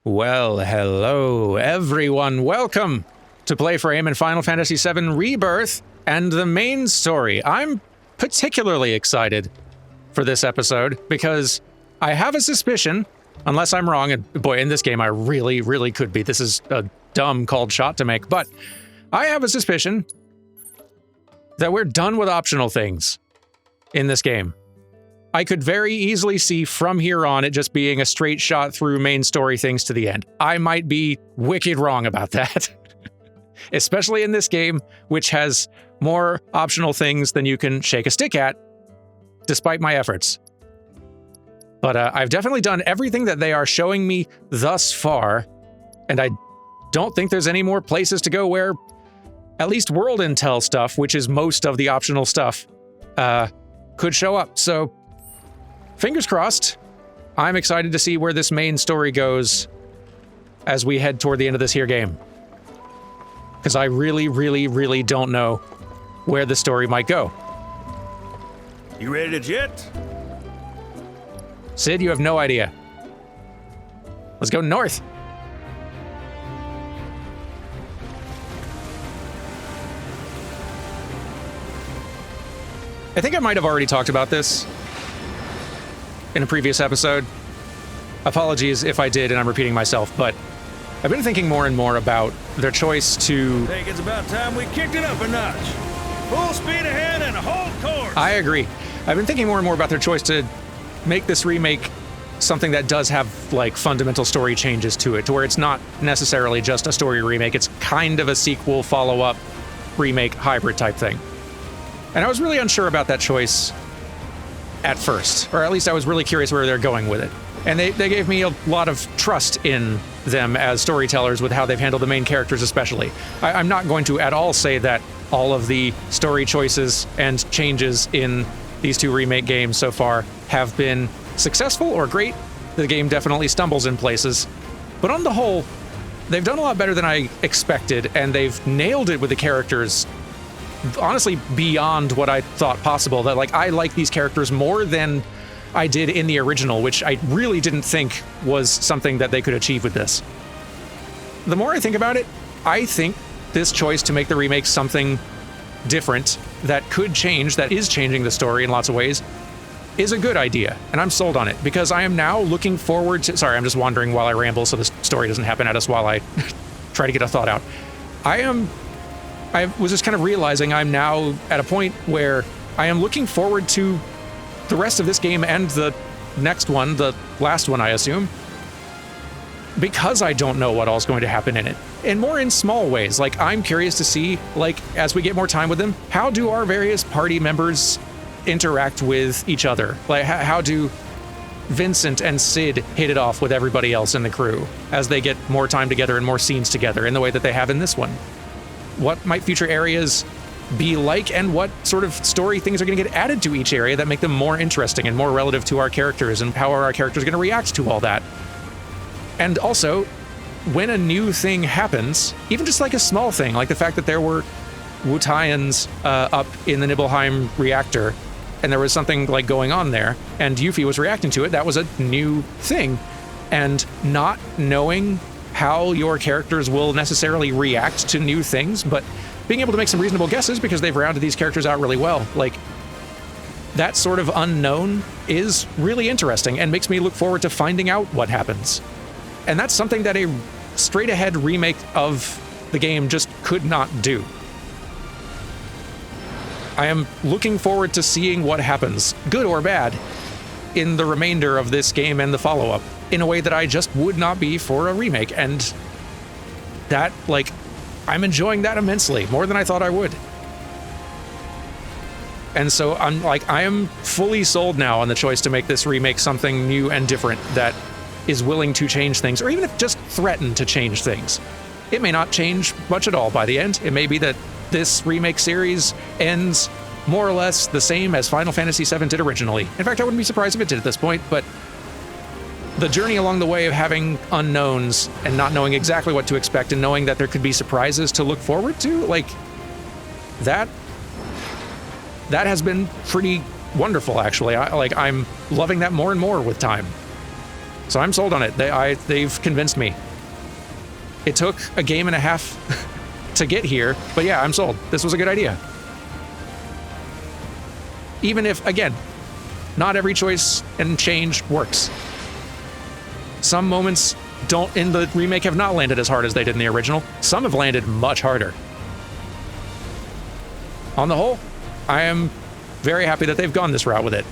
Well, hello everyone. Welcome to PlayFrame and Final Fantasy VII Rebirth and the main story. I'm particularly excited for this episode because I have a suspicion, unless I'm wrong, and boy, in this game I really could be. This is a dumb cold shot to make, but I have a suspicion that we're done with optional things in this game. I could very easily see from here on it just being a straight shot through main story things to the end. I might be wicked wrong about that. Especially in this game, which has more optional things than you can shake a stick at, despite my efforts. But I've definitely done everything that they are showing me thus far, and I don't think there's any more places to go where at least world intel stuff, which is most of the optional stuff, could show up. So fingers crossed. I'm excited to see where this main story goes as we head toward the end of this here game. Because I really don't know where the story might go. You ready to jet? Sid, you have no idea. Let's go north. I think I might have already talked about this in a previous episode. Apologies if I did and I'm repeating myself, but I've been thinking more and more about their choice to... I think it's about time we kicked it up a notch. Full speed ahead and hold course. I agree. I've been thinking more and more about their choice to make this remake something that does have, like, fundamental story changes to it, to where it's not necessarily just a story remake. It's kind of a sequel, follow-up, remake, hybrid type thing. And I was really unsure about that choice at first, or at least I was really curious where they're going with it. And they gave me a lot of trust in them as storytellers with how they've handled the main characters especially. I'm not going to at all say that all of the story choices and changes in these two remake games so far have been successful or great. The game definitely stumbles in places. But on the whole, they've done a lot better than I expected, and they've nailed it with the characters honestly beyond what I thought possible. That, like, I like these characters more than I did in the original, which I really didn't think was something that they could achieve with this. The more I think about it, I think this choice to make the remake something different that could change, that is changing the story in lots of ways, is a good idea, and I'm sold on it, because I am now looking forward to... Sorry, I'm just wandering while I ramble so the story doesn't happen at us while I try to get a thought out. I was just kind of realizing I'm now at a point where I am looking forward to the rest of this game and the next one, the last one, I assume, because I don't know what all's going to happen in it. And more in small ways. Like, I'm curious to see, like, as we get more time with them, how do our various party members interact with each other? Like, how do Vincent and Sid hit it off with everybody else in the crew as they get more time together and more scenes together in the way that they have in this one? What might future areas be like, and what sort of story things are going to get added to each area that make them more interesting and more relative to our characters, and how are our characters going to react to all that? And also, when a new thing happens, even just like a small thing, like the fact that there were Wutaians up in the Nibelheim reactor, and there was something like going on there, and Yuffie was reacting to it, that was a new thing. And not knowing how your characters will necessarily react to new things, but being able to make some reasonable guesses because they've rounded these characters out really well. Like, that sort of unknown is really interesting and makes me look forward to finding out what happens. And that's something that a straight-ahead remake of the game just could not do. I am looking forward to seeing what happens, good or bad, in the remainder of this game and the follow-up, in a way that I just would not be for a remake. And that, like, I'm enjoying that immensely, more than I thought I would. And so I am fully sold now on the choice to make this remake something new and different that is willing to change things, or even if just threaten to change things. It may not change much at all by the end. It may be that this remake series ends more or less the same as Final Fantasy VII did originally. In fact, I wouldn't be surprised if it did at this point, but the journey along the way of having unknowns and not knowing exactly what to expect, and knowing that there could be surprises to look forward to, like, that has been pretty wonderful, actually. I'm loving that more and more with time. So I'm sold on it. They've convinced me. It took a game and a half to get here, but yeah, I'm sold. This was a good idea. Even if, again, not every choice and change works. Some moments in the remake have not landed as hard as they did in the original. Some have landed much harder. On the whole, I am very happy that they've gone this route with it.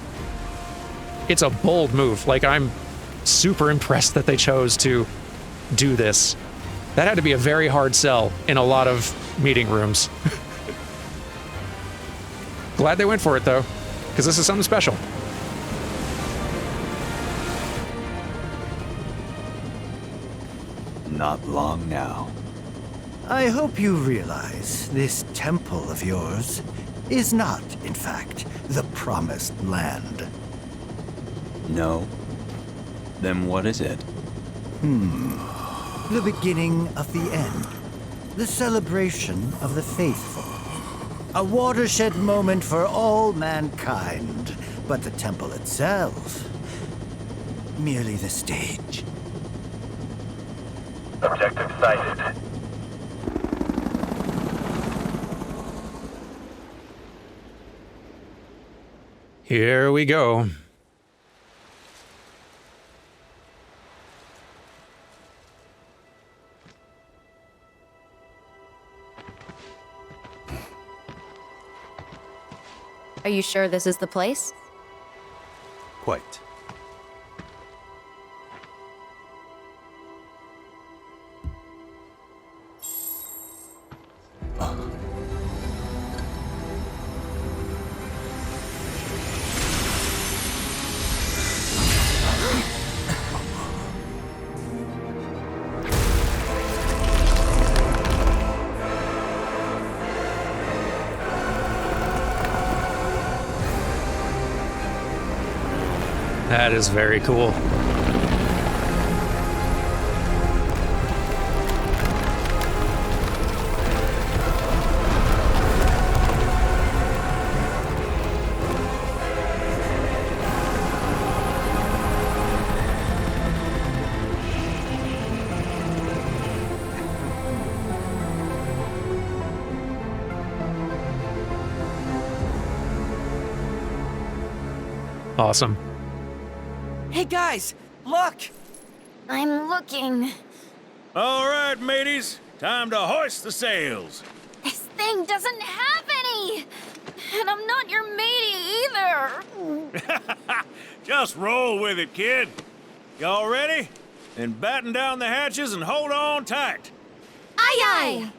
It's a bold move. Like, I'm super impressed that they chose to do this. That had to be a very hard sell in a lot of meeting rooms. Glad they went for it, though, because this is something special. Not long now. I hope you realize this temple of yours is not, in fact, the promised land. No. Then what is it? The beginning of the end. The celebration of the faithful. A watershed moment for all mankind. But the temple itself, merely the stage. Objective sighted. Here we go. Are you sure this is the place? Quite. That is very cool. Awesome. Hey guys, look! I'm looking. All right, mateys. Time to hoist the sails. This thing doesn't have any! And I'm not your matey either! Just roll with it, kid. Y'all ready? Then batten down the hatches and hold on tight. Aye aye!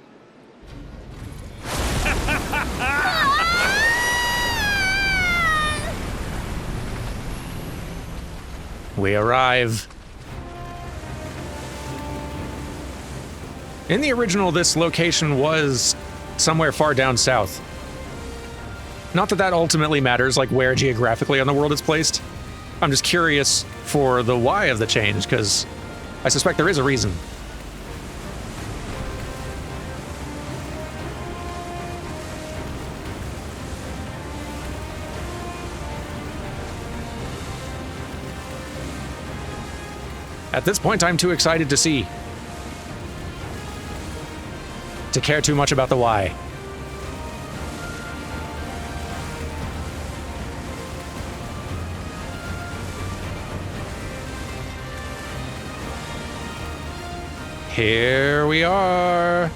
We arrive. In the original, this location was somewhere far down south. Not that that ultimately matters, like where geographically on the world it's placed. I'm just curious for the why of the change, because I suspect there is a reason. At this point, I'm too excited to see. To care too much about the why. Here we are.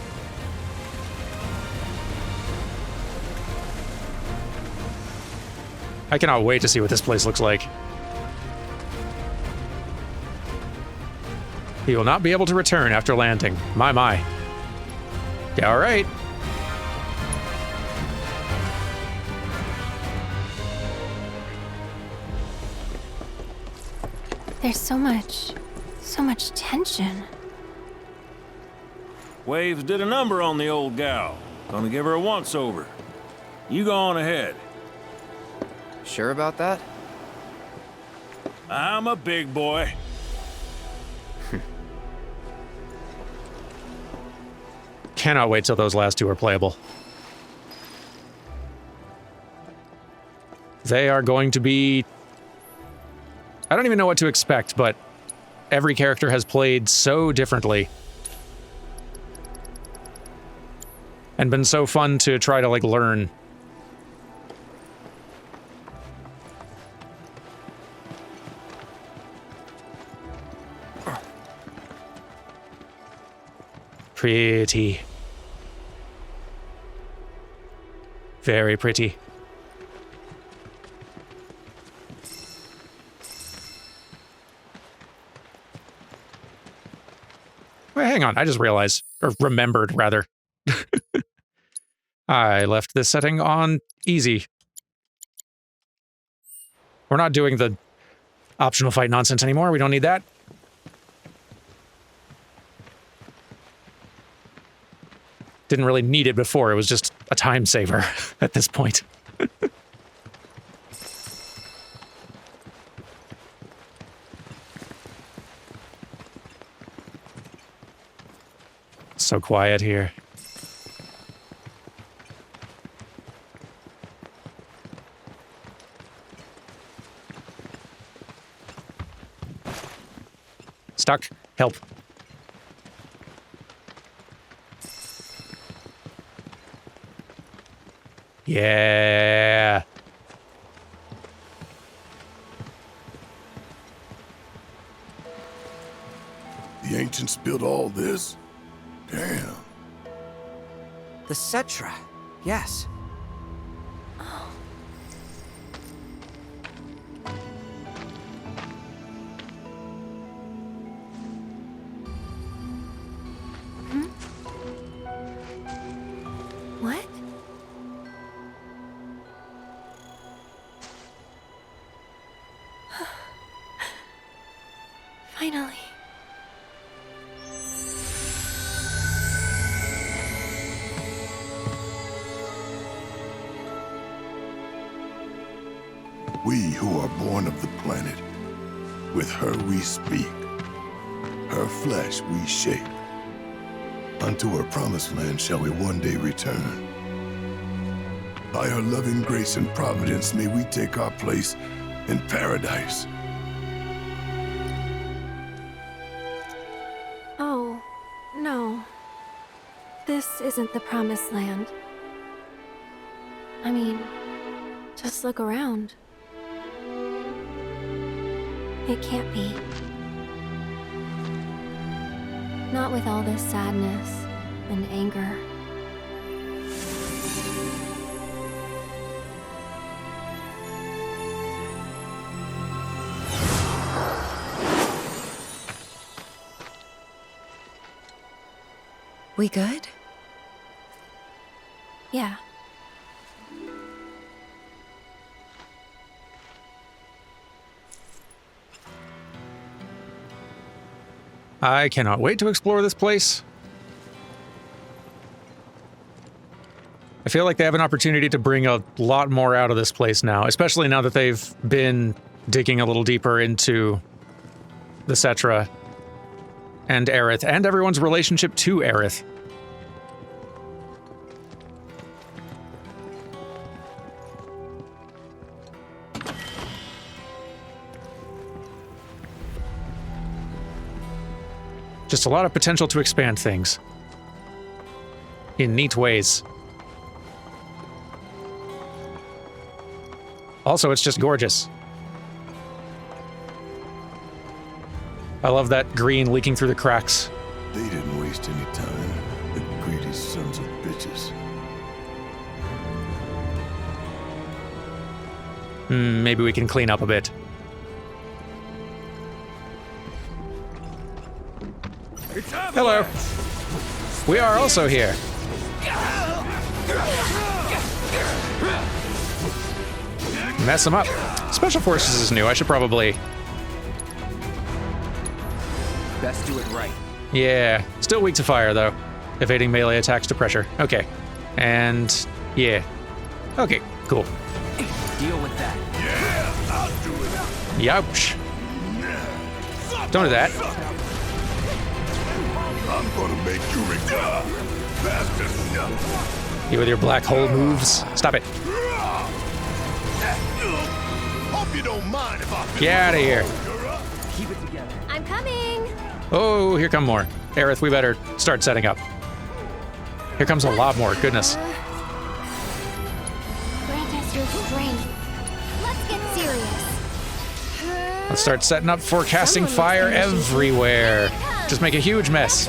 I cannot wait to see what this place looks like. He will not be able to return after landing. My. Yeah, all right. There's so much tension. Waves did a number on the old gal. Gonna give her a once-over. You go on ahead. Sure about that? I'm a big boy. Cannot wait till those last two are playable. They are going to be... I don't even know what to expect, but every character has played so differently. And been so fun to try to, like, learn. Pretty. Very pretty. Wait, hang on. I just realized, or remembered, rather. I left this setting on easy. We're not doing the optional fight nonsense anymore. We don't need that. Didn't really need it before. It was just a time saver at this point. So quiet here. Stuck. Help. Yeah. The ancients built all this? Damn. The Cetra. Yes. What? Finally. We who are born of the planet, with her we speak, her flesh we shape. Unto her promised land shall we one day return. By her loving grace and providence may we take our place in paradise. Oh, no. This isn't the promised land. I mean, just look around. It can't be. Not with all this sadness and anger. We good? Yeah. I cannot wait to explore this place. I feel like they have an opportunity to bring a lot more out of this place now, especially now that they've been digging a little deeper into the Cetra and Aerith, and everyone's relationship to Aerith. Just a lot of potential to expand things in neat ways. Also, it's just gorgeous. I love that green leaking through the cracks. They didn't waste any time, the greedy sons of bitches. Maybe we can clean up a bit. Hello. We are also here. Mess them up. Special Forces is new. I should probably... Best do it right. Yeah. Still weak to fire, though. Evading melee attacks to pressure. Okay. And... yeah. Okay, cool. Deal with that. Yeah, I'll do it. Youch. Don't do that. I'm gonna make you recover. Bastard. You with your black hole moves. Stop it. Hope you don't mind if I Get out of here. Keep it together. I'm coming! Oh, here come more. Aerith, we better start setting up. Here comes a lot more, goodness. Grant us your strength. Let's get serious. Let's start setting up for casting fire everywhere. Just make a huge mess.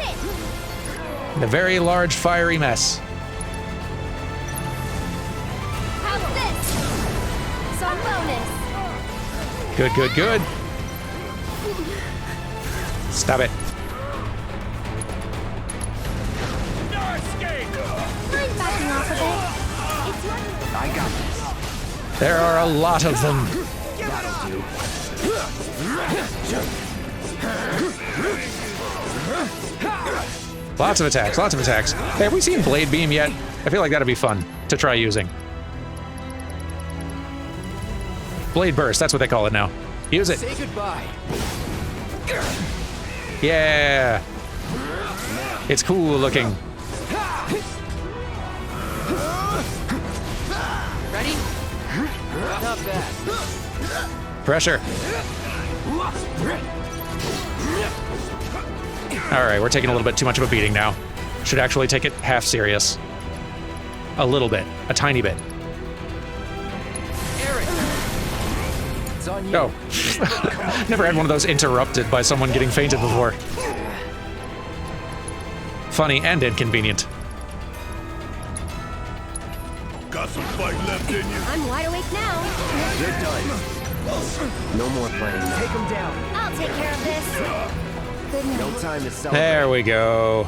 A very large fiery mess. How's this? Some bonus. Good, good, good. Stop it. Mind backing off a bit? It's your I got this. There are a lot of them. That'll do. Lots of attacks, lots of attacks. Hey, have we seen Blade Beam yet? I feel like that'd be fun to try using. Blade Burst, that's what they call it now. Use it. Say goodbye. Yeah. It's cool looking. Ready? Not bad. Pressure. All right, we're taking a little bit too much of a beating now. Should actually take it half serious. A little bit, a tiny bit. Eric, it's on you. Oh, never had one of those interrupted by someone getting fainted before. Funny and inconvenient. Got some fight left in you? I'm wide awake now. You're done. No more playing. Take him down. I'll take care of this. Good night. No time to celebrate. There we go.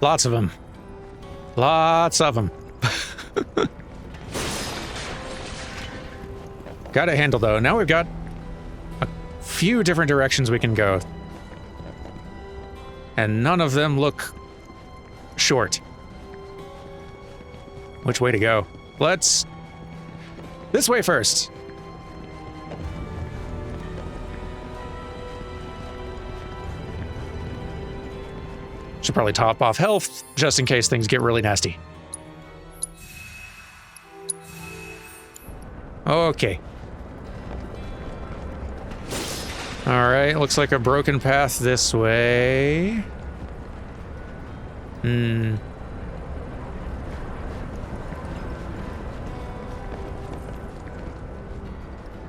Lots of them. Lots of them. Got it handled though. Now we've got a few different directions we can go. And none of them look short. Which way to go? Let's... this way first. Should probably top off health, just in case things get really nasty. Okay. Alright, looks like a broken path this way.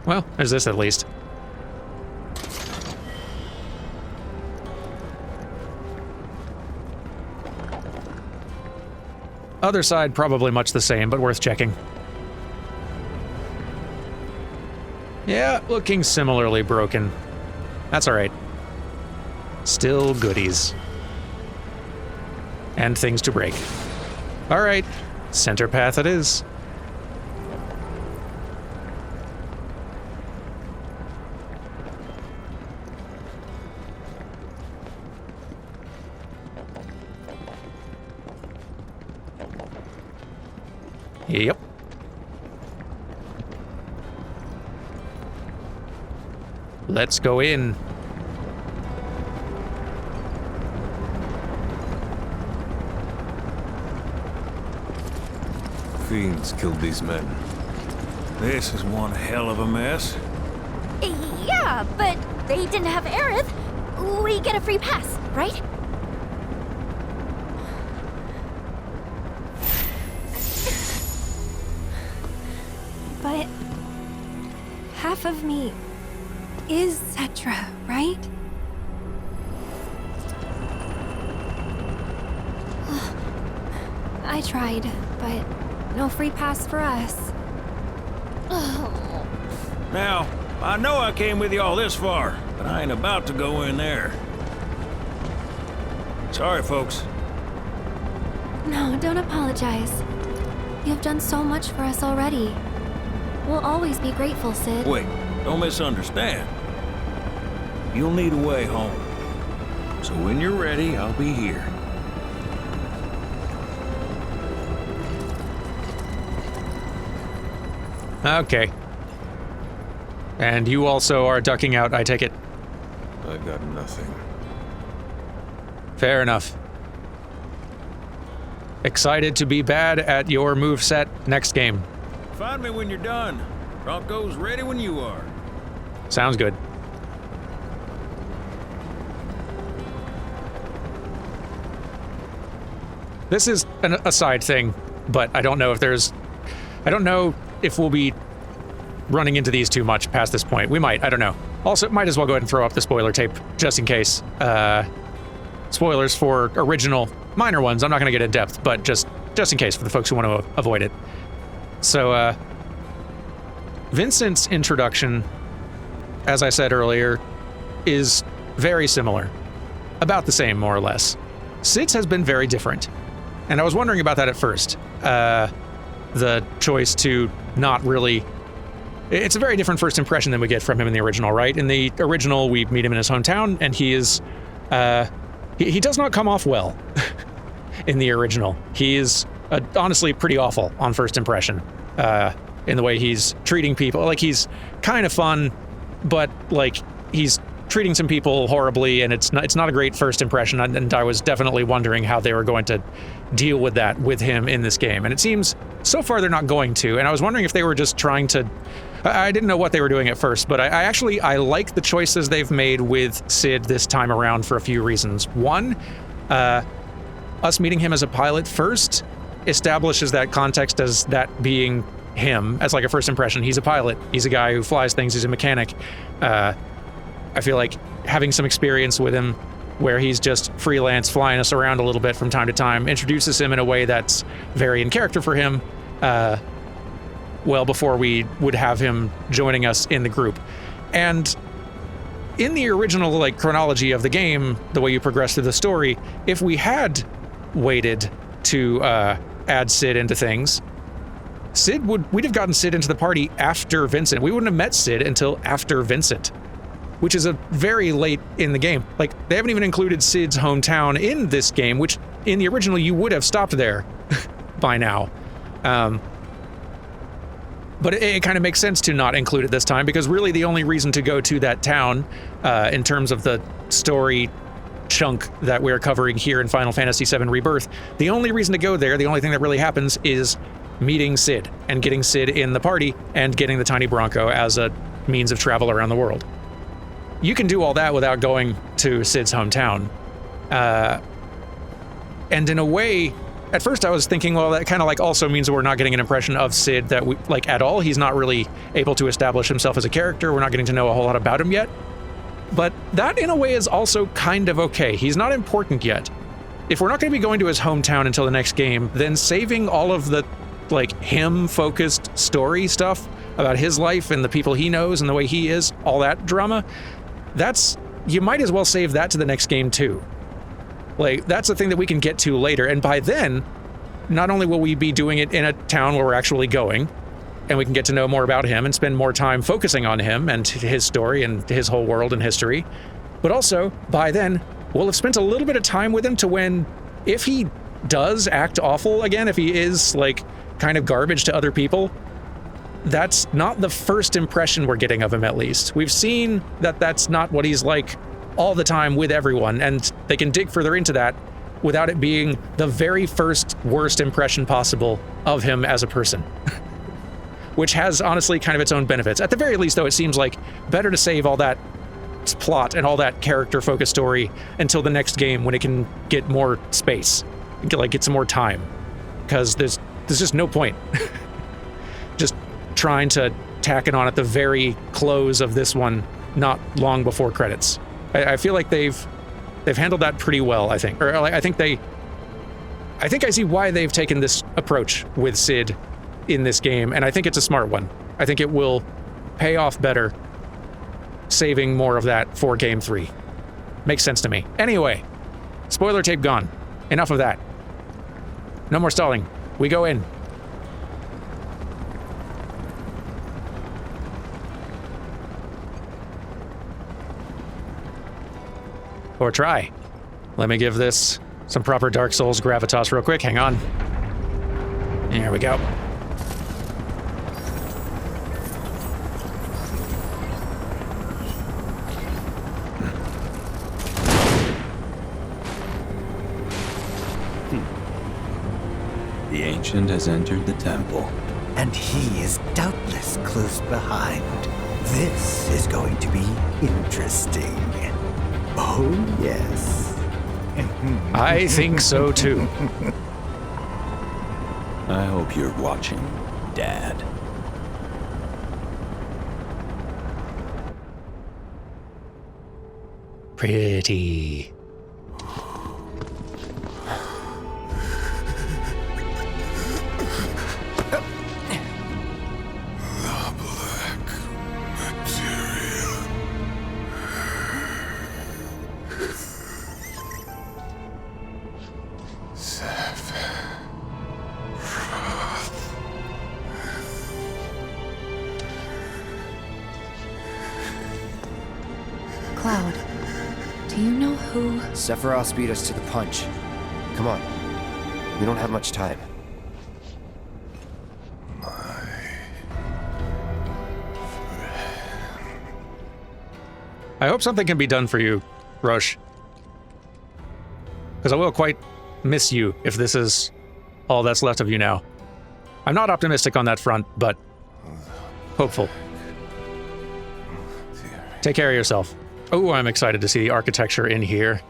Well, there's this at least. Other side, probably much the same, but worth checking. Yeah, looking similarly broken. That's alright. Still goodies. And things to break. Alright, center path it is. Yep. Let's go in. Fiends killed these men. This is one hell of a mess. Yeah, but they didn't have Aerith. We get a free pass, right? But half of me is Cetra, right? I tried, but no free pass for us. Now, I know I came with you all this far, but I ain't about to go in there. Sorry, folks. No, don't apologize. You've done so much for us already. We'll always be grateful, Sid. Wait, don't misunderstand. You'll need a way home. So when you're ready, I'll be here. Okay. And you also are ducking out, I take it. I got nothing. Fair enough. Excited to be bad at your moveset next game. Find me when you're done. Bronco's ready when you are. Sounds good. this is a side thing, but I don't know if we'll be running into these too much past this point. We might, I don't know. Also, might as well go ahead and throw up the spoiler tape just in case. Spoilers for original, minor ones. I'm not going to get in depth, but just in case for the folks who want to avoid it. So, Vincent's introduction, as I said earlier, is very similar. About the same, more or less. Sid's has been very different. And I was wondering about that at first. The choice to not really... It's a very different first impression than we get from him in the original, right? In the original, we meet him in his hometown, and he is... He does not come off well in the original. He is honestly pretty awful on first impression in the way he's treating people. Like, he's kind of fun, but, like, he's treating some people horribly, and it's not a great first impression, and I was definitely wondering how they were going to deal with that with him in this game. And it seems, so far, they're not going to, and I was wondering if they were just trying to... I didn't know what they were doing at first, but I like the choices they've made with Sid this time around for a few reasons. One, us meeting him as a pilot first establishes that context as that being him, as like a first impression. He's a pilot. He's a guy who flies things. He's a mechanic. I feel like having some experience with him where he's just freelance flying us around a little bit from time to time introduces him in a way that's very in character for him, well before we would have him joining us in the group. And in the original, like, chronology of the game, the way you progress through the story, if we had waited to add Sid into things, we'd have gotten Sid into the party after Vincent. We wouldn't have met Sid until after Vincent, which is a very late in the game. Like, they haven't even included Sid's hometown in this game, which in the original you would have stopped there by now. But it kind of makes sense to not include it this time, because really the only reason to go to that town, in terms of the story chunk that we're covering here in Final Fantasy VII Rebirth, the only reason to go there, the only thing that really happens, is meeting Sid and getting Sid in the party and getting the tiny Bronco as a means of travel around the world. You can do all that without going to Sid's hometown. And in a way, at first I was thinking, well, that kind of like also means that we're not getting an impression of Sid that we like at all. He's not really able to establish himself as a character. We're not getting to know a whole lot about him yet. But that in a way is also kind of okay. He's not important yet. If we're not going to be going to his hometown until the next game, then saving all of the like him-focused story stuff about his life and the people he knows and the way he is, all that drama, you might as well save that to the next game too. Like, that's the thing that we can get to later, and by then, not only will we be doing it in a town where we're actually going, and we can get to know more about him and spend more time focusing on him and his story and his whole world and history, but also, by then, we'll have spent a little bit of time with him to when, if he does act awful again, if he is, like, kind of garbage to other people, that's not the first impression we're getting of him, at least. We've seen that that's not what he's like all the time with everyone, and they can dig further into that without it being the very first worst impression possible of him as a person. Which has, honestly, kind of its own benefits. At the very least, though, it seems like better to save all that plot and all that character-focused story until the next game when it can get more space, get some more time. Because there's just no point. Just trying to tack it on at the very close of this one, not long before credits. I feel like they've handled that pretty well, I think. Or I think I see why they've taken this approach with Sid in this game, and I think it's a smart one. I think it will pay off better, saving more of that for Game 3. Makes sense to me. Anyway, spoiler tape gone. Enough of that. No more stalling. We go in. Or try. Let me give this some proper Dark Souls gravitas real quick. Hang on. There we go. The Ancient has entered the temple. And he is doubtless close behind. This is going to be interesting. Oh, yes. I think so too. I hope you're watching, Dad. Pretty. Cloud, do you know who? Sephiroth beat us to the punch. Come on. We don't have much time. I hope something can be done for you, Roche. Because I will quite miss you if this is all that's left of you now. I'm not optimistic on that front, but hopeful. Take care of yourself. Oh, I'm excited to see the architecture in here.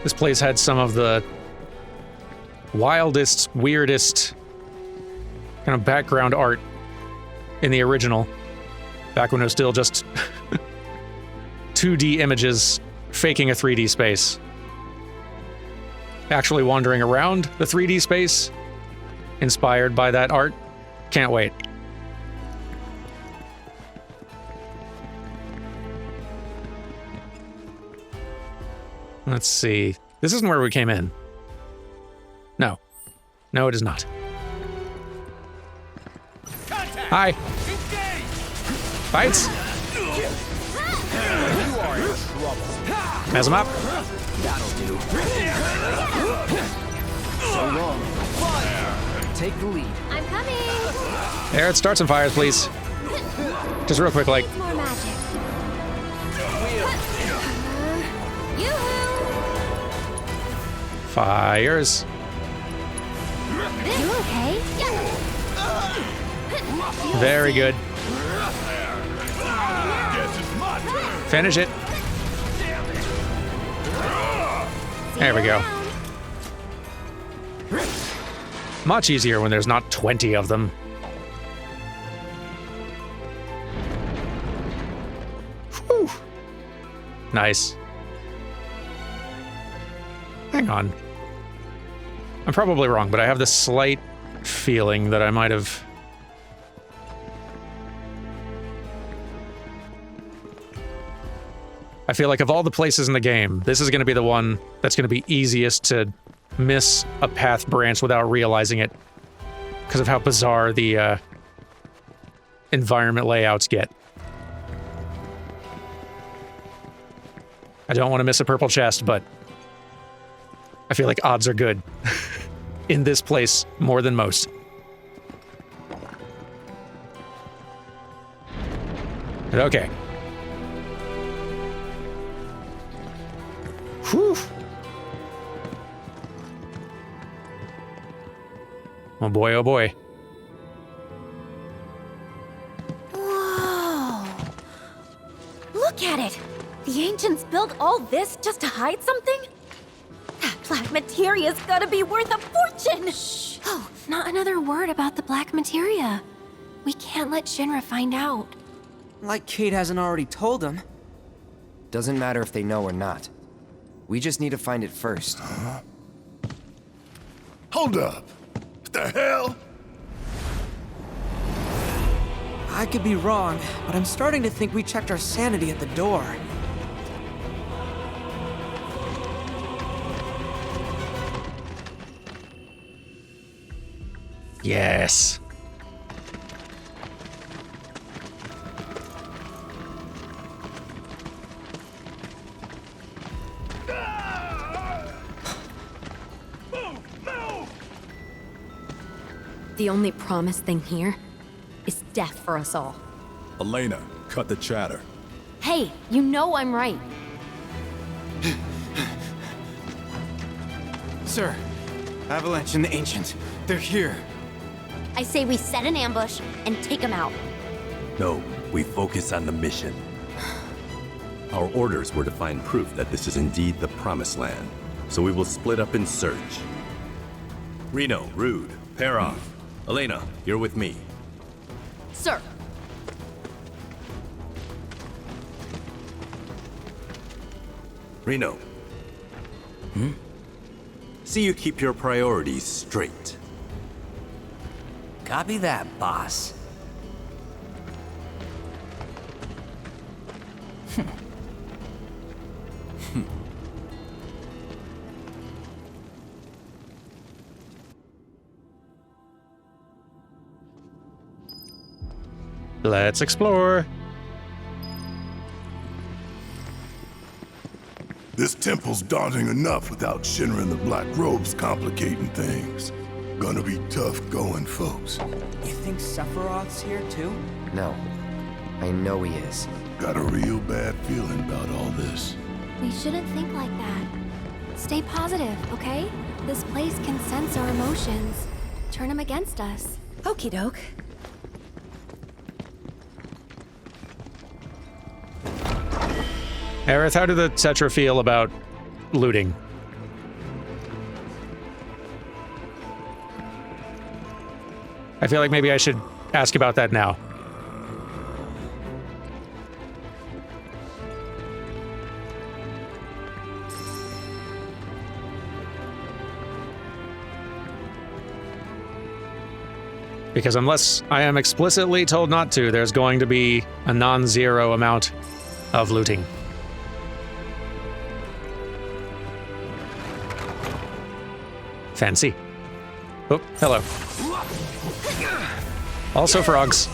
This place had some of the wildest, weirdest kind of background art in the original. Back when it was still just 2D images faking a 3D space. Actually wandering around the 3D space, inspired by that art. Can't wait. Let's see. This isn't where we came in. No. No, it is not. Hi. Fights. Mess him up. That'll do. So long. Take the lead. I'm coming! There, start some fires, please. Just real quick, like. More magic. Fires. You okay? Very good. Finish it. There we go. Much easier when there's not 20 of them. Whew. Nice. Hang on. I'm probably wrong, but I have this slight feeling that I might have... I feel like of all the places in the game, this is going to be the one that's going to be easiest to miss a path branch without realizing it, because of how bizarre the environment layouts get. I don't want to miss a purple chest, but I feel like odds are good in this place more than most. Okay. Whew. Oh boy, oh boy. Whoa! Look at it! The ancients built all this just to hide something? That black materia's gotta be worth a fortune! Shh! Oh, not another word about the black materia. We can't let Shinra find out. Like Kate hasn't already told him. Doesn't matter if they know or not. We just need to find it first. Hold up. What the hell? I could be wrong, but I'm starting to think we checked our sanity at the door. Yes. The only promised thing here is death for us all. Elena, cut the chatter. Hey, you know I'm right. Sir, Avalanche and the Ancient, they're here. I say we set an ambush and take them out. No, we focus on the mission. Our orders were to find proof that this is indeed the Promised Land. so we will split up and search. Reno, Rude, pair off. Elena, you're with me. Sir. Reno. See you keep your priorities straight. Copy that, boss. Let's explore. This temple's daunting enough without Shinra and the Black Robes complicating things. Gonna be tough going, folks. You think Sephiroth's here too? No. I know he is. Got a real bad feeling about all this. We shouldn't think like that. Stay positive, okay? This place can sense our emotions. Turn them against us. Okie doke. Aerith, how do the Cetra feel about looting? I feel like maybe I should ask about that now. Because unless I am explicitly told not to, there's going to be a non-zero amount of looting. Fancy. Oh, hello. Also frogs.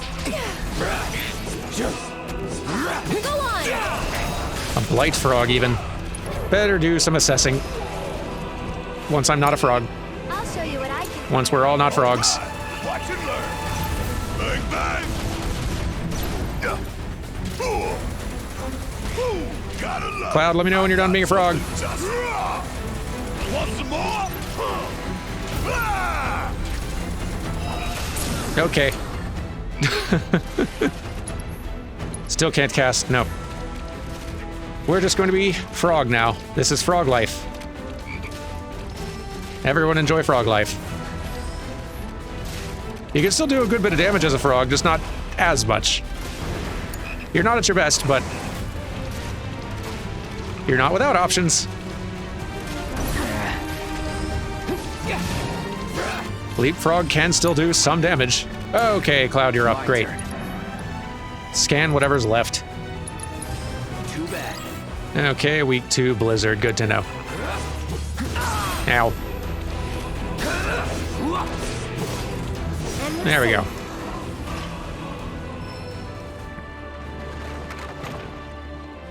A blight frog, even. Better do some assessing. Once I'm not a frog. I'll show you what I can. Once we're all not frogs. Watch and learn. Bang, bang. Cloud, let me know when you're done being a frog. Want some more? Okay. Still can't cast, no. We're just going to be frog now. This is frog life. Everyone enjoy frog life. You can still do a good bit of damage as a frog, just not as much. You're not at your best, but you're not without options. Leapfrog can still do some damage. Okay, Cloud, you're up. Great. Scan whatever's left. Too bad. Okay, weak to Blizzard. Good to know. Ow. There we go.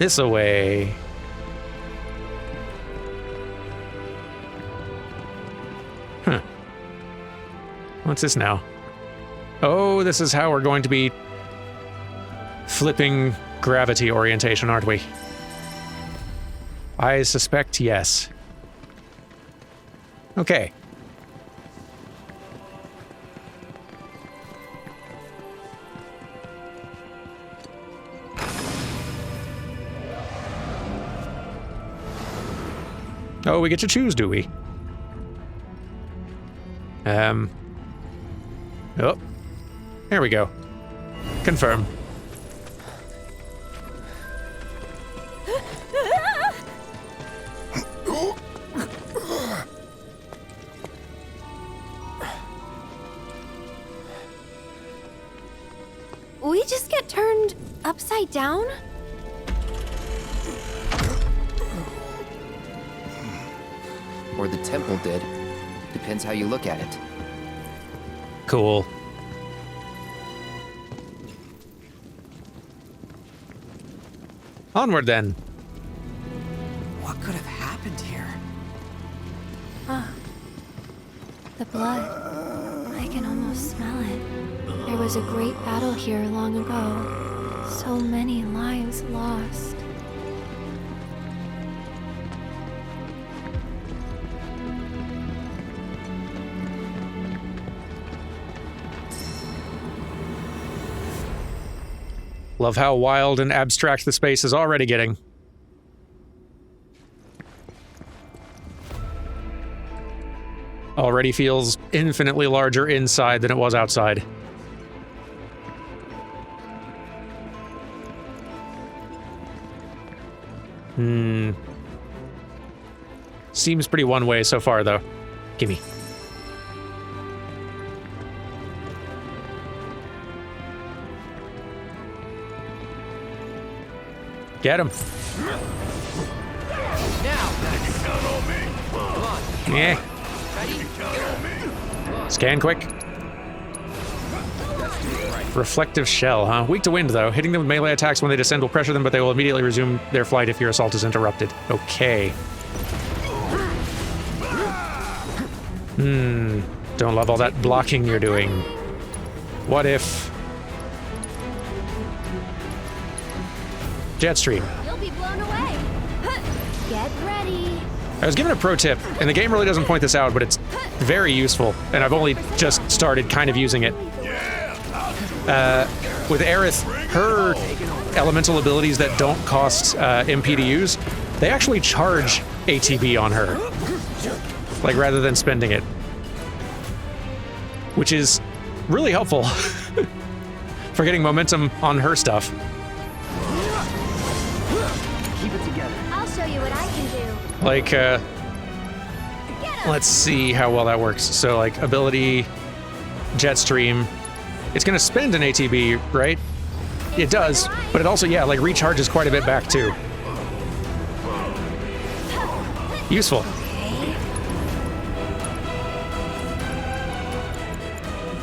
This away. Huh. What's this now? Oh, this is how we're going to be flipping gravity orientation, aren't we? I suspect yes. Okay. Oh, we get to choose, do we? Oh. There we go. Confirm. We just get turned upside down? Or the temple did. Depends how you look at it. Cool. Onward then. What could have happened here? The blood. I can almost smell it. There was a great battle here long ago. So many lives lost. Love how wild and abstract the space is already getting. already feels infinitely larger inside than it was outside. Seems pretty one-way so far, though. Gimme. Get him. Yeah. Scan quick. Reflective shell, huh? Weak to wind, though. Hitting them with melee attacks when they descend will pressure them, but they will immediately resume their flight if your assault is interrupted. Okay. Don't love all that blocking you're doing. What if... Jetstream. You'll be blown away. Get ready. I was given a pro tip, and the game really doesn't point this out, but it's very useful, and I've only just started kind of using it. With Aerith, her elemental abilities that don't cost MP to use, they actually charge ATB on her. Like, rather than spending it. Which is really helpful for getting momentum on her stuff. Keep it together. I'll show you what I can do. Like, let's see how well that works. So, like, ability, Jetstream. It's gonna spend an ATB, right? It does, but it also, yeah, like, recharges quite a bit back, too. Useful.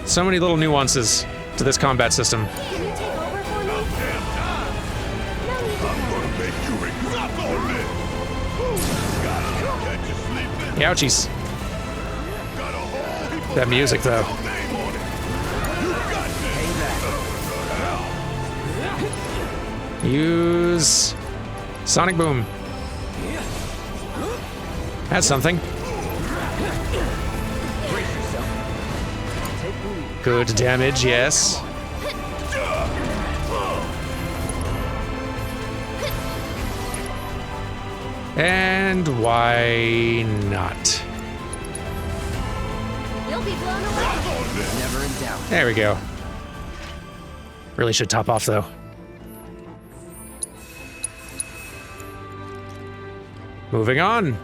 So many little nuances to this combat system. Ouchies. That music, though. Use Sonic Boom. That's something. Good damage, yes. And why not? You'll be blown away. Never in doubt. There we go. Really should top off, though. Moving on.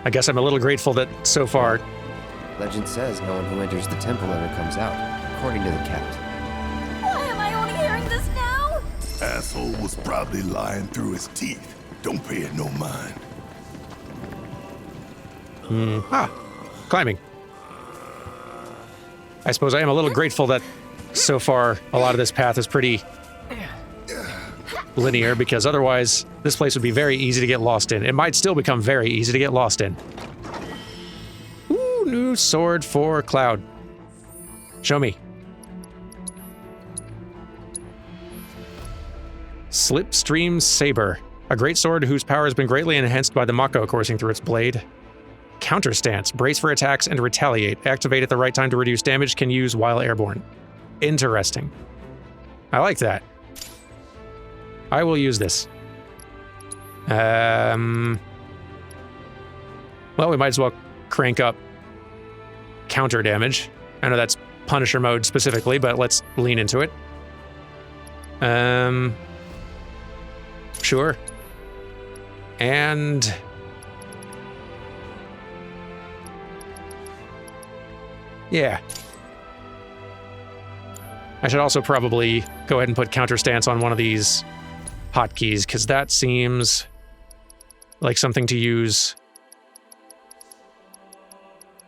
I guess I'm a little grateful that so far... Legend says no one who enters the temple ever comes out, according to the captain. Why am I only hearing this now? Asshole was probably lying through his teeth. Don't pay it no mind. Climbing. I suppose I am a little grateful that so far a lot of this path is pretty linear, because otherwise this place would be very easy to get lost in. It might still become very easy to get lost in. Ooh, new sword for Cloud. Show me. Slipstream Saber. A great sword whose power has been greatly enhanced by the Mako coursing through its blade. Counter stance. Brace for attacks and retaliate. Activate at the right time to reduce damage. Can use while airborne. Interesting. I like that. I will use this. Well, we might as well crank up counter damage. I know that's Punisher mode specifically, but let's lean into it. Sure. And... yeah. I should also probably go ahead and put counter stance on one of these hotkeys, because that seems like something to use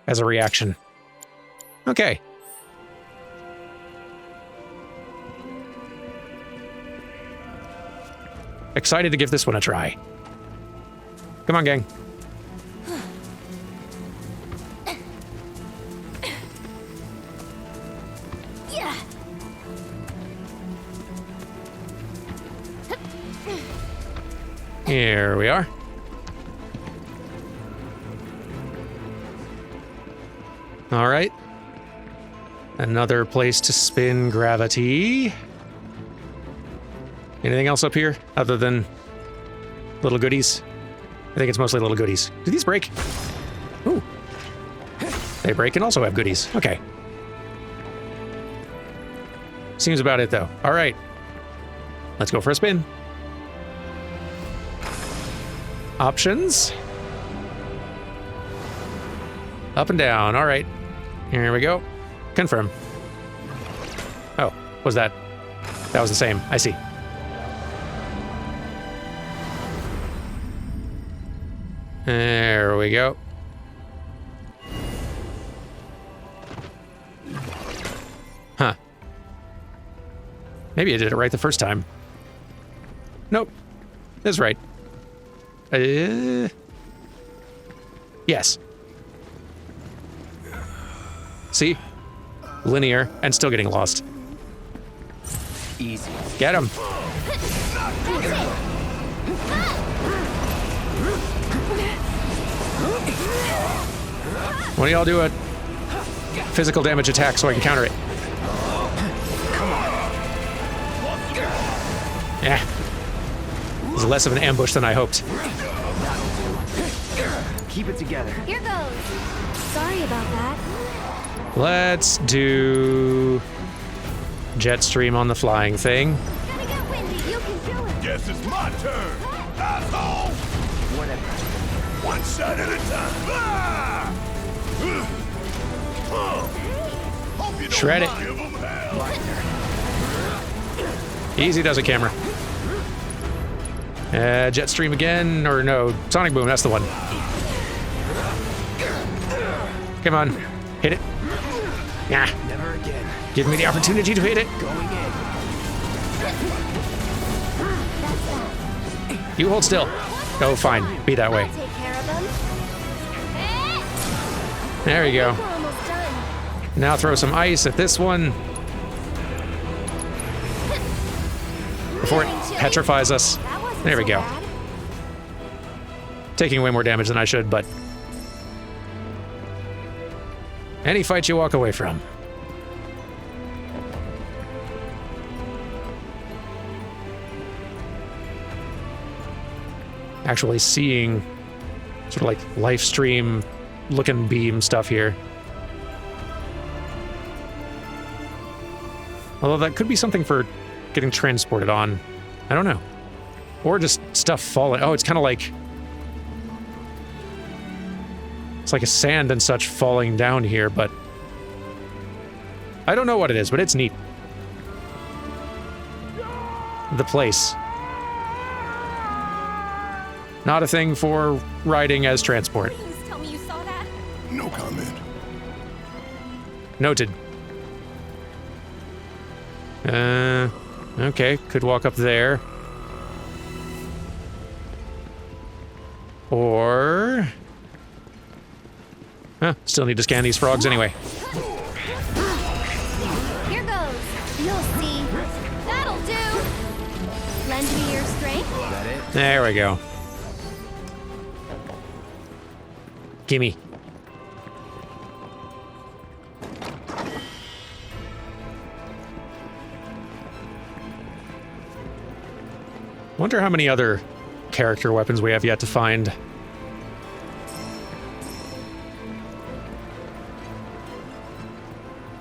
as a reaction. Okay. Excited to give this one a try. Come on, gang. Here we are. All right. Another place to spin gravity. Anything else up here other than little goodies? I think it's mostly little goodies. Do these break? Ooh. They break and also have goodies. Okay. Seems about it, though. All right. Let's go for a spin. Options. Up and down. All right. Here we go. Confirm. Oh, was that? That was the same. I see. There we go. Huh. Maybe I did it right the first time. Nope. That's right. Yes. See? Linear and still getting lost. Easy. Get him. Why don't y'all do a physical damage attack so I can counter it? Yeah. It was less of an ambush than I hoped. Keep it together. Here goes. Sorry about that. Let's do Jetstream on the flying thing. Gotta get windy. You can do it. Guess it's my turn, asshole! Whatever. One shot at a time. Ah! Hope you don't Shred it. give 'em hell. Easy does it, camera. Jetstream again, or no, Sonic Boom, that's the one. Come on, hit it. Yeah. Never again. Give me the opportunity to hit it. Going in. You hold still. Oh, fine. Be that way. I'll take care of them. There you go. We're almost done. Now throw some ice at this one before it petrifies us. There we go. Taking way more damage than I should, but any fight you walk away from. Actually seeing sort of like live stream looking beam stuff here. Although that could be something for getting transported on. I don't know. Or just stuff falling. Oh, it's kind of like... It's like a sand and such falling down here, but... I don't know what it is, but it's neat. The place. Not a thing for riding as transport. Please tell me you saw that. No comment. Noted. Okay, could walk up there. Or... Huh, still need to scan these frogs anyway. Here goes. You'll see. That'll do. Lend me your strength. That it? There we go. Gimme. Wonder how many other character weapons we have yet to find.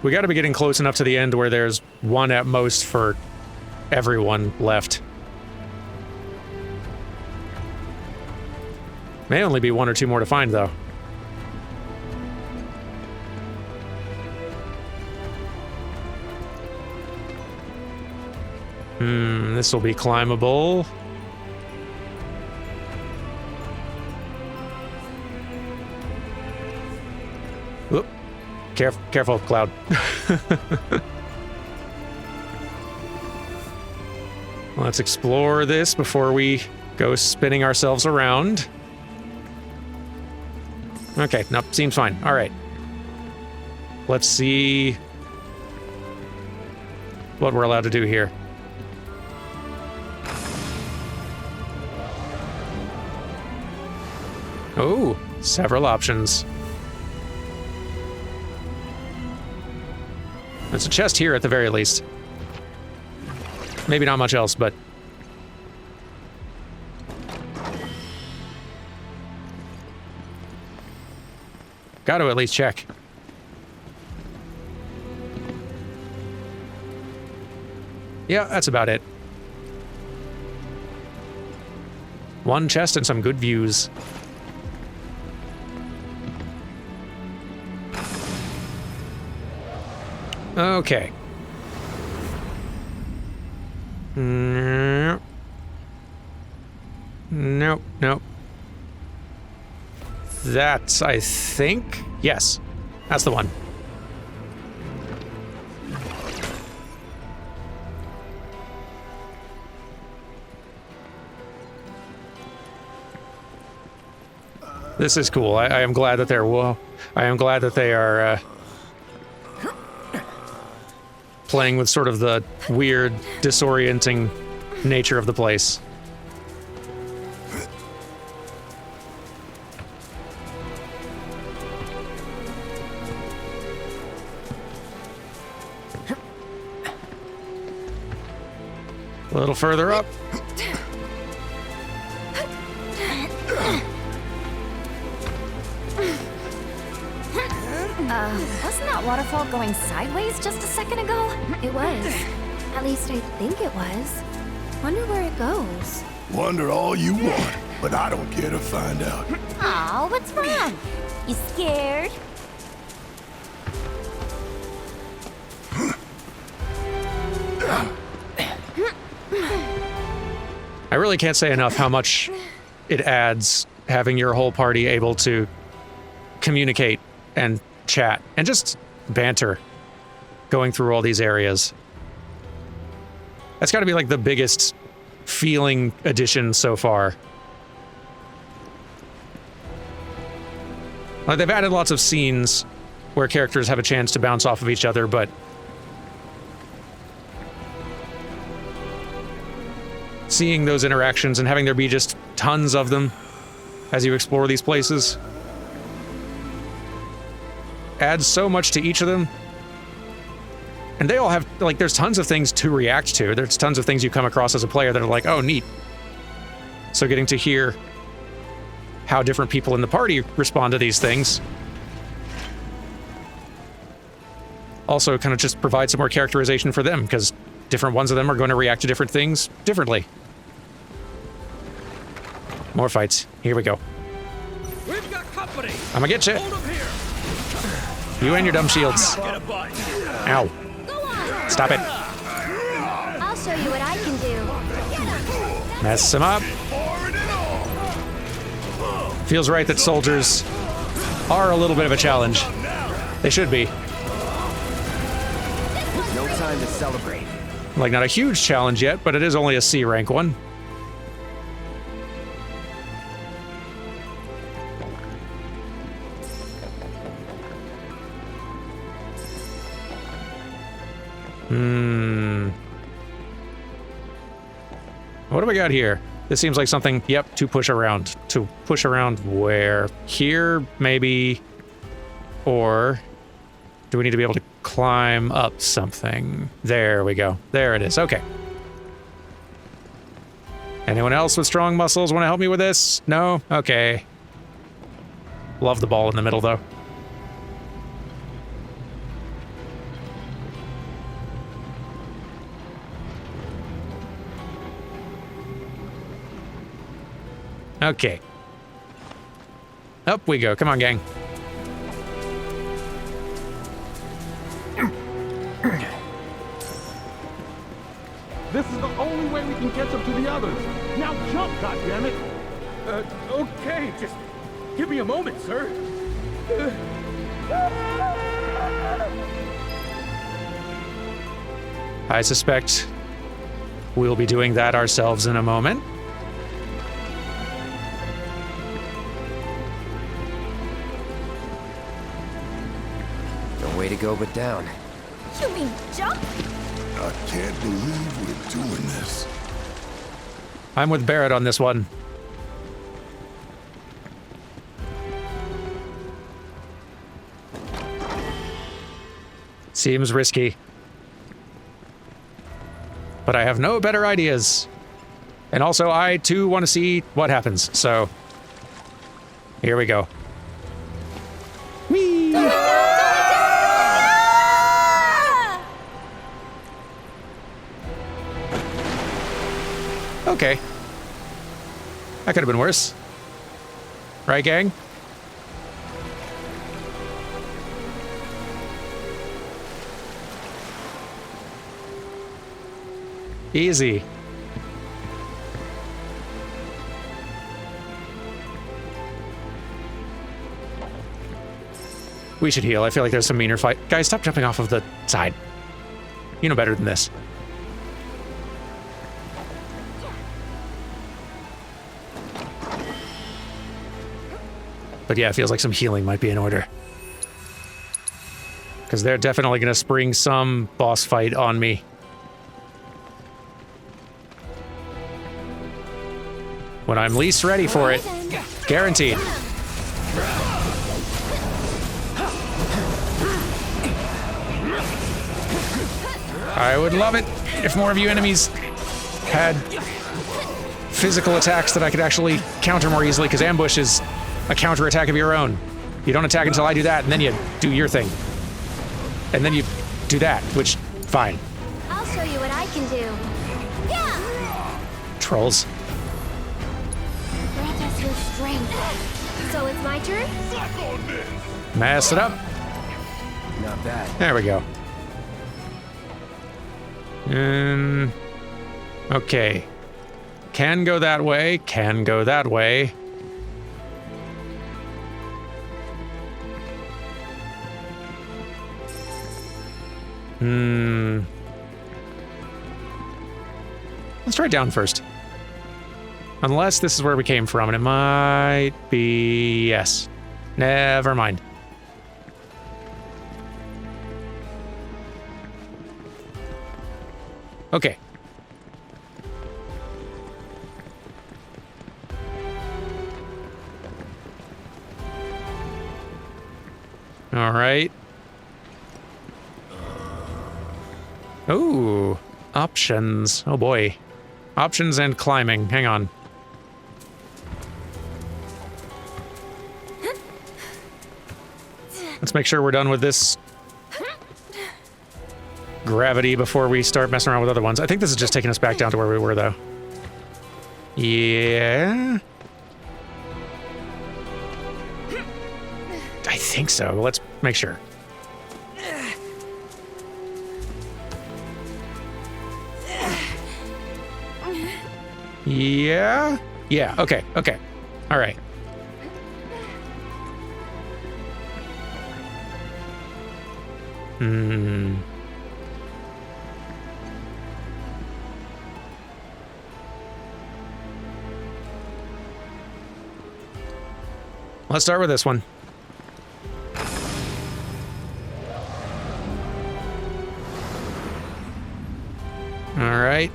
We gotta be getting close enough to the end where there's one at most for everyone left. May only be one or two more to find, though. This will be climbable. Whoop. Careful, Cloud. Let's explore this before we go spinning ourselves around. Okay, nope, seems fine. All right. Let's see what we're allowed to do here. Oh, several options. There's a chest here at the very least. Maybe not much else, but... got to at least check. Yeah, that's about it. One chest and some good views. Okay. Nope. Nope, nope. That's, I think... yes, that's the one. This is cool. I am glad that they're... whoa. I am glad that they are, playing with sort of the weird, disorienting nature of the place. A little further up. Wasn't that waterfall going sideways just a second ago? It was. At least I think it was. Wonder where it goes. Wonder all you want, but I don't care to find out. Aw, what's wrong? You scared? I really can't say enough how much it adds having your whole party able to communicate and chat and just banter going through all these areas. That's got to be like the biggest feeling addition so far. Like, they've added lots of scenes where characters have a chance to bounce off of each other, but seeing those interactions and having there be just tons of them as you explore these places adds so much to each of them. And they all have, like, there's tons of things to react to. There's tons of things you come across as a player that are like, oh, neat. So getting to hear how different people in the party respond to these things also kind of just provides some more characterization for them, because different ones of them are going to react to different things differently. More fights. Here we go. We've got company. I'm gonna get you. Hold 'em here. You and your dumb shields. Get a bite. Ow. Stop it. I'll show you what I can do. Mess him up. Feels right that soldiers are a little bit of a challenge. They should be. No time to celebrate. Like, not a huge challenge yet, but it is only a C rank one. What do we got here? This seems like something, yep, to push around. To push around where? Here, maybe? Or do we need to be able to climb up something? There we go. There it is. Okay. Anyone else with strong muscles want to help me with this? No? Okay. Love the ball in the middle, though. Okay. Up we go. Come on, gang. This is the only way we can catch up to the others. Now jump, goddammit! Okay, just give me a moment, sir. I suspect we'll be doing that ourselves in a moment. No way to go but down. You mean jump? I can't believe we're doing this. I'm with Barrett on this one. Seems risky. But I have no better ideas. And also, I too want to see what happens, so... Here we go. Whee! Okay. That could have been worse. Right, gang? Easy. We should heal. I feel like there's some meaner fight. Guys, stop jumping off of the side. You know better than this. But yeah, it feels like some healing might be in order. Because they're definitely going to spring some boss fight on me. When I'm least ready for it. Guaranteed. I would love it if more of you enemies had physical attacks that I could actually counter more easily, because ambush is a counterattack of your own. You don't attack until I do that, and then you do your thing. And then you do that, which, fine. I'll show you what I can do. Yeah! Trolls. Grant us your strength. So it's my turn? Mess it up. Not bad. There we go. Okay. Can go that way, can go that way. Let's try down first. Unless this is where we came from, and it might be... yes. Never mind. Okay. All right. Ooh, options. Oh boy. Options and climbing. Hang on. Let's make sure we're done with this gravity before we start messing around with other ones. I think this is just taking us back down to where we were, though. Yeah. I think so. Let's make sure. Yeah? Yeah, okay, okay. All right. Let's start with this one. All right.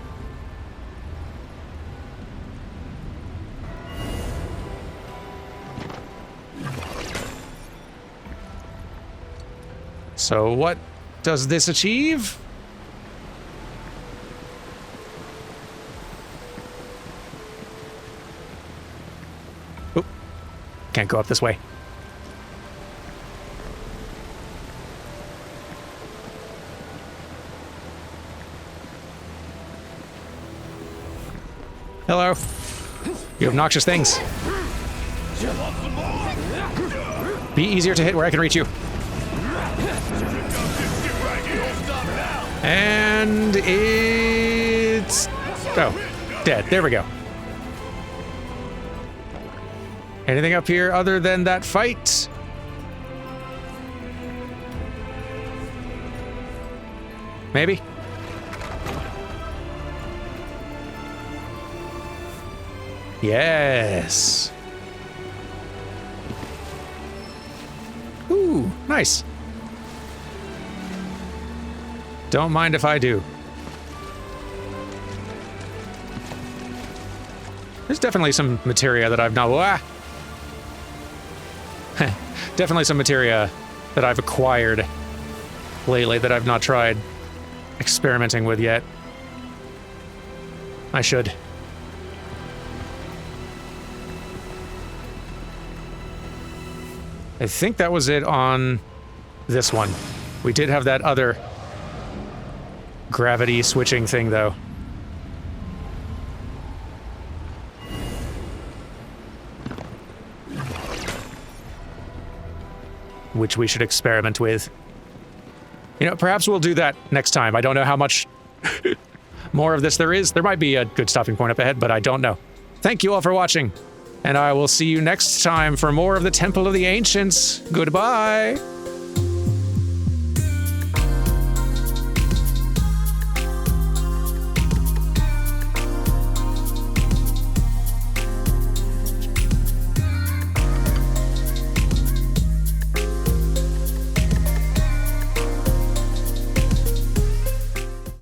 So what does this achieve? Oop. Can't go up this way. Hello. You obnoxious things. Be easier to hit where I can reach you. And it's... oh, dead. There we go. Anything up here other than that fight? Maybe? Yes. Ooh, nice. Don't mind if I do. There's definitely some materia that I've not... definitely some materia that I've acquired lately that I've not tried experimenting with yet. I should. I think that was it on this one. We did have that other gravity switching thing, though. Which we should experiment with. You know, perhaps we'll do that next time. I don't know how much more of this there is. There might be a good stopping point up ahead, but I don't know. Thank you all for watching, and I will see you next time for more of the Temple of the Ancients. Goodbye!